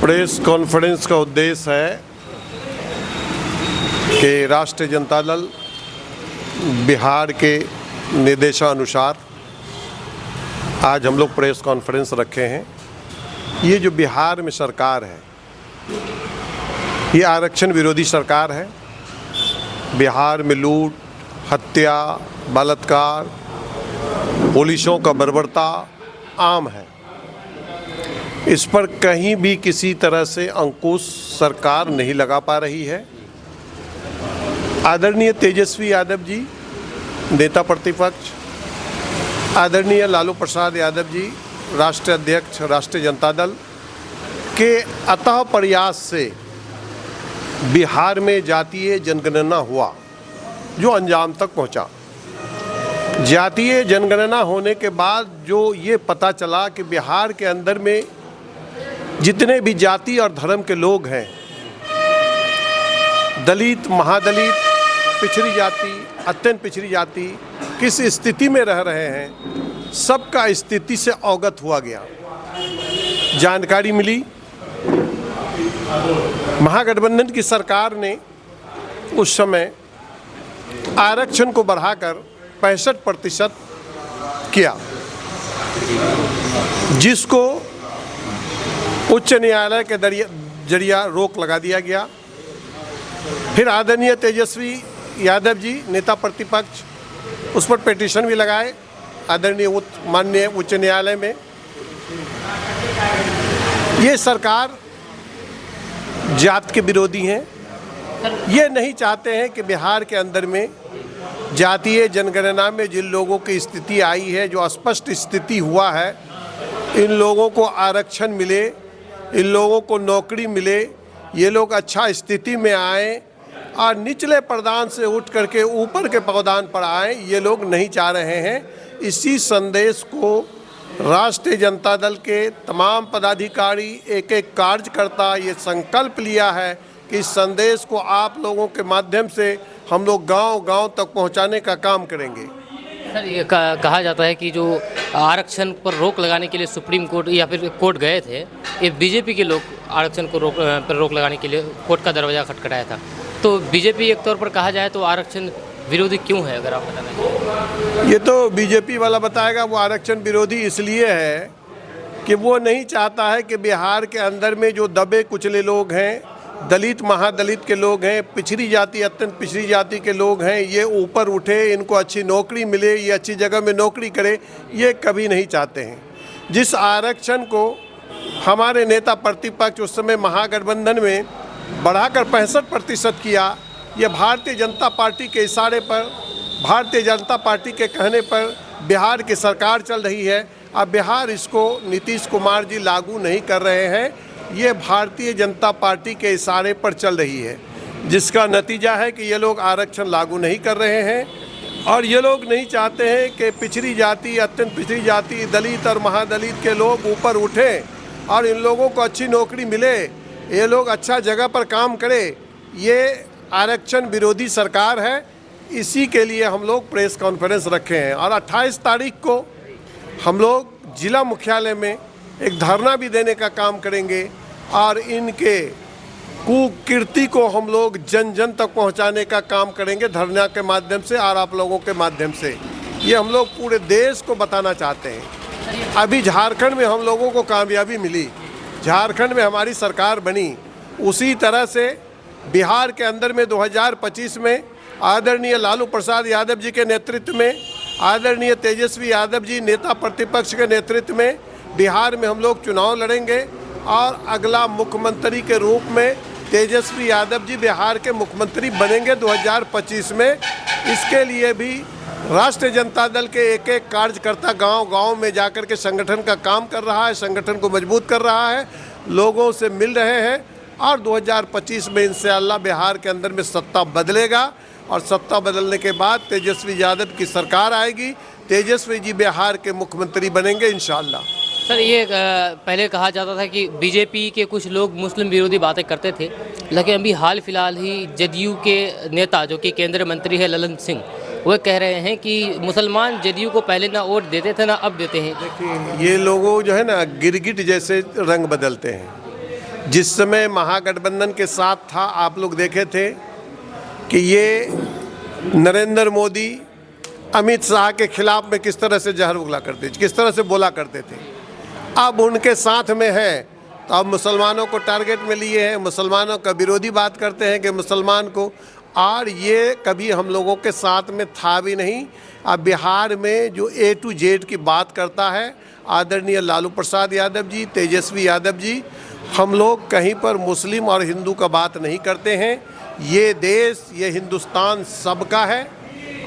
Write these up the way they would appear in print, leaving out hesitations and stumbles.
Press conference का उद्देश्य है कि राष्ट्रीय जनता दल बिहार के निर्देशानुसार आज हम लोग प्रेस कॉन्फ्रेंस रखे हैं। ये जो बिहार में सरकार है, ये आरक्षण विरोधी सरकार है। बिहार में लूट, हत्या, बलात्कार, पुलिसों का बर्बरता आम है। इस पर कहीं भी किसी तरह से अंकुश सरकार नहीं लगा पा रही है। आदरणीय तेजस्वी यादव जी नेता प्रतिपक्ष, आदरणीय लालू प्रसाद यादव जी राष्ट्रीय अध्यक्ष राष्ट्रीय जनता दल के अथक प्रयास से बिहार में जातीय जनगणना हुआ जो अंजाम तक पहुंचा। जातीय जनगणना होने के बाद जो ये पता चला कि बिहार के अंदर में जितने भी जाति और धर्म के लोग हैं, दलित, महादलित, पिछड़ी जाति, अत्यंत पिछड़ी जाति किस स्थिति में रह रहे हैं, सबका स्थिति से अवगत हुआ गया, जानकारी मिली। महागठबंधन की सरकार ने उस समय आरक्षण को बढ़ाकर 65% किया, जिसको उच्च न्यायालय के जरिया रोक लगा दिया गया। फिर आदरणीय तेजस्वी यादव जी नेता प्रतिपक्ष उस पर पिटीशन भी लगाए आदरणीय माननीय उच्च न्यायालय में। ये सरकार जात के विरोधी हैं। ये नहीं चाहते हैं कि बिहार के अंदर में जातीय जनगणना में जिन लोगों की स्थिति आई है, जो स्पष्ट स्थिति हुआ है, इन लोगों को आरक्षण मिले, इन लोगों को नौकरी मिले, ये लोग अच्छा स्थिति में आए और निचले पायदान से उठ करके ऊपर के पायदान पर आए, ये लोग नहीं चाह रहे हैं। इसी संदेश को राष्ट्रीय जनता दल के तमाम पदाधिकारी, एक एक कार्यकर्ता ये संकल्प लिया है कि इस संदेश को आप लोगों के माध्यम से हम लोग गांव-गांव तक पहुंचाने का काम करेंगे। सर, ये कहा जाता है कि जो आरक्षण पर रोक लगाने के लिए सुप्रीम कोर्ट या फिर कोर्ट गए थे, ये बीजेपी के लोग आरक्षण को रोक लगाने के लिए कोर्ट का दरवाज़ा खटखटाया था। तो बीजेपी एक तौर पर कहा जाए तो आरक्षण विरोधी क्यों है, अगर आप बताना चाहिए? ये तो बीजेपी वाला बताएगा। वो आरक्षण विरोधी इसलिए है कि वो नहीं चाहता है कि बिहार के अंदर में जो दबे कुचले लोग हैं, दलित, महादलित के लोग हैं, पिछड़ी जाति, अत्यंत पिछड़ी जाति के लोग हैं, ये ऊपर उठे, इनको अच्छी नौकरी मिले, ये अच्छी जगह में नौकरी करे, ये कभी नहीं चाहते हैं। जिस आरक्षण को हमारे नेता प्रतिपक्ष उस समय महागठबंधन में बढ़ाकर 65% किया, ये भारतीय जनता पार्टी के इशारे पर, भारतीय जनता पार्टी के कहने पर बिहार की सरकार चल रही है। अब बिहार इसको नीतीश कुमार जी लागू नहीं कर रहे हैं, ये भारतीय जनता पार्टी के इशारे पर चल रही है, जिसका नतीजा है कि ये लोग आरक्षण लागू नहीं कर रहे हैं। और ये लोग नहीं चाहते हैं कि पिछड़ी जाति, अत्यंत पिछड़ी जाति, दलित और महादलित के लोग ऊपर उठें और इन लोगों को अच्छी नौकरी मिले, ये लोग अच्छा जगह पर काम करें। ये आरक्षण विरोधी सरकार है। इसी के लिए हम लोग प्रेस कॉन्फ्रेंस रखे हैं और 28 तारीख को हम लोग जिला मुख्यालय में एक धरना भी देने का काम करेंगे और इनके कुकीर्ति को हम लोग जन जन तक पहुंचाने का काम करेंगे धरना के माध्यम से और आप लोगों के माध्यम से। ये हम लोग पूरे देश को बताना चाहते हैं। अभी झारखंड में हम लोगों को कामयाबी मिली, झारखंड में हमारी सरकार बनी, उसी तरह से बिहार के अंदर में 2025 में आदरणीय लालू प्रसाद यादव जी के नेतृत्व में, आदरणीय तेजस्वी यादव जी नेता प्रतिपक्ष के नेतृत्व में बिहार में हम लोग चुनाव लड़ेंगे और अगला मुख्यमंत्री के रूप में तेजस्वी यादव जी बिहार के मुख्यमंत्री बनेंगे 2025 में। इसके लिए भी राष्ट्रीय जनता दल के एक एक कार्यकर्ता गांव-गांव में जाकर के संगठन का काम कर रहा है, संगठन को मजबूत कर रहा है, लोगों से मिल रहे हैं और 2025 में इंशाअल्लाह बिहार के अंदर में सत्ता बदलेगा और सत्ता बदलने के बाद तेजस्वी यादव की सरकार आएगी, तेजस्वी जी बिहार के मुख्यमंत्री बनेंगे इंशाअल्लाह। सर, ये पहले कहा जाता था कि बीजेपी के कुछ लोग मुस्लिम विरोधी बातें करते थे, लेकिन अभी हाल फिलहाल ही जदयू के नेता जो कि केंद्रीय मंत्री है ललन सिंह, वो कह रहे हैं कि मुसलमान जदयू को पहले ना वोट देते थे ना अब देते हैं। देखिए, ये लोगों जो है ना गिरगिट जैसे रंग बदलते हैं। जिस समय महागठबंधन के साथ था, आप लोग देखे थे कि ये नरेंद्र मोदी अमित शाह के खिलाफ में किस तरह से जहर उगला करते, किस तरह से बोला करते थे। अब उनके साथ में है तो अब मुसलमानों को टारगेट में लिए हैं, मुसलमानों का विरोधी बात करते हैं कि मुसलमान को, और ये कभी हम लोगों के साथ में था भी नहीं। अब बिहार में जो A to Z की बात करता है आदरणीय लालू प्रसाद यादव जी, तेजस्वी यादव जी, हम लोग कहीं पर मुस्लिम और हिंदू का बात नहीं करते हैं। ये देश, ये हिंदुस्तान सबका है,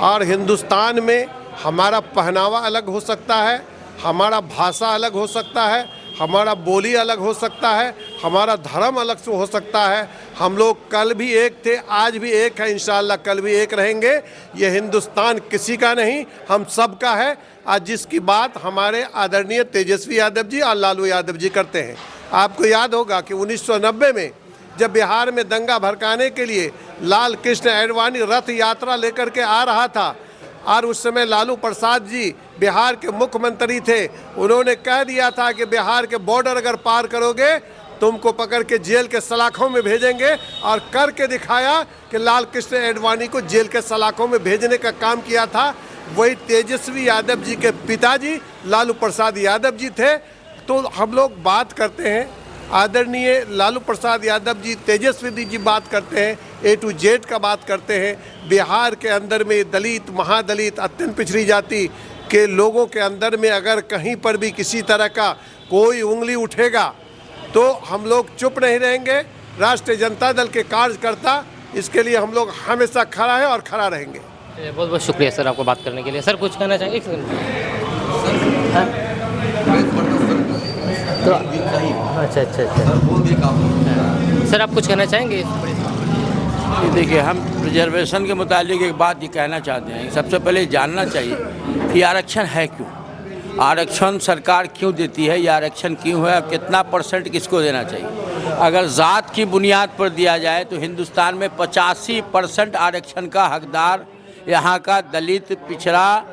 और हिंदुस्तान में हमारा पहनावा अलग हो सकता है, हमारा भाषा अलग हो सकता है, हमारा बोली अलग हो सकता है, हमारा धर्म अलग से हो सकता है। हम लोग कल भी एक थे, आज भी एक है, इंशाअल्लाह कल भी एक रहेंगे। ये हिंदुस्तान किसी का नहीं, हम सब का है। आज जिसकी बात हमारे आदरणीय तेजस्वी यादव जी और लालू यादव जी करते हैं। आपको याद होगा कि 1990 में जब बिहार में दंगा भड़काने के लिए लाल कृष्ण आडवाणी रथ यात्रा लेकर के आ रहा था, और उस समय लालू प्रसाद जी बिहार के मुख्यमंत्री थे, उन्होंने कह दिया था कि बिहार के बॉर्डर अगर पार करोगे तुमको पकड़ के जेल के सलाखों में भेजेंगे, और करके दिखाया कि लाल कृष्ण आडवाणी को जेल के सलाखों में भेजने का काम किया था। वही तेजस्वी यादव जी के पिताजी लालू प्रसाद यादव जी थे। तो हम लोग बात करते हैं, आदरणीय लालू प्रसाद यादव जी, तेजस्वी जी बात करते हैं, A to Z का बात करते हैं। बिहार के अंदर में दलित, महादलित, अत्यंत पिछड़ी जाति के लोगों के अंदर में अगर कहीं पर भी किसी तरह का कोई उंगली उठेगा तो हम लोग चुप नहीं रहेंगे। राष्ट्रीय जनता दल के कार्यकर्ता इसके लिए हम लोग हमेशा खड़ा है और खड़ा रहेंगे। बहुत बहुत शुक्रिया सर आपको बात करने के लिए। सर कुछ कहना चाहेंगे? एक सेकंड। तो अच्छा सर आप कुछ कहना चाहेंगे? देखिए, हम रिजर्वेशन के मुतालिक एक बात ये कहना चाहते हैं। सबसे पहले जानना चाहिए कि आरक्षण है क्यों, आरक्षण सरकार क्यों देती है, या आरक्षण क्यों है, कितना % किसको देना चाहिए। अगर ज़ात की बुनियाद पर दिया जाए तो हिंदुस्तान में 85% आरक्षण का हकदार यहाँ का दलित पिछड़ा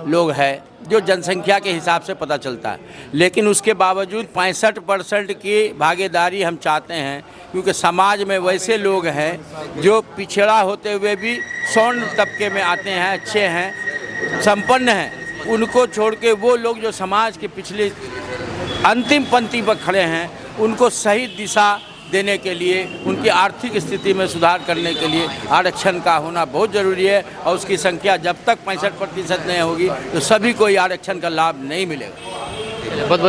लोग है, जो जनसंख्या के हिसाब से पता चलता है। लेकिन उसके बावजूद 65% की भागीदारी हम चाहते हैं, क्योंकि समाज में वैसे लोग हैं जो पिछड़ा होते हुए भी स्वर्ण तबके में आते हैं, अच्छे हैं, संपन्न हैं। उनको छोड़ के वो लोग जो समाज के पिछले अंतिम पंक्ति पर खड़े हैं, उनको सही दिशा देने के लिए, उनकी आर्थिक स्थिति में सुधार करने के लिए आरक्षण का होना बहुत ज़रूरी है। और उसकी संख्या जब तक 65% नहीं होगी तो सभी को आरक्षण का लाभ नहीं मिलेगा। बहुत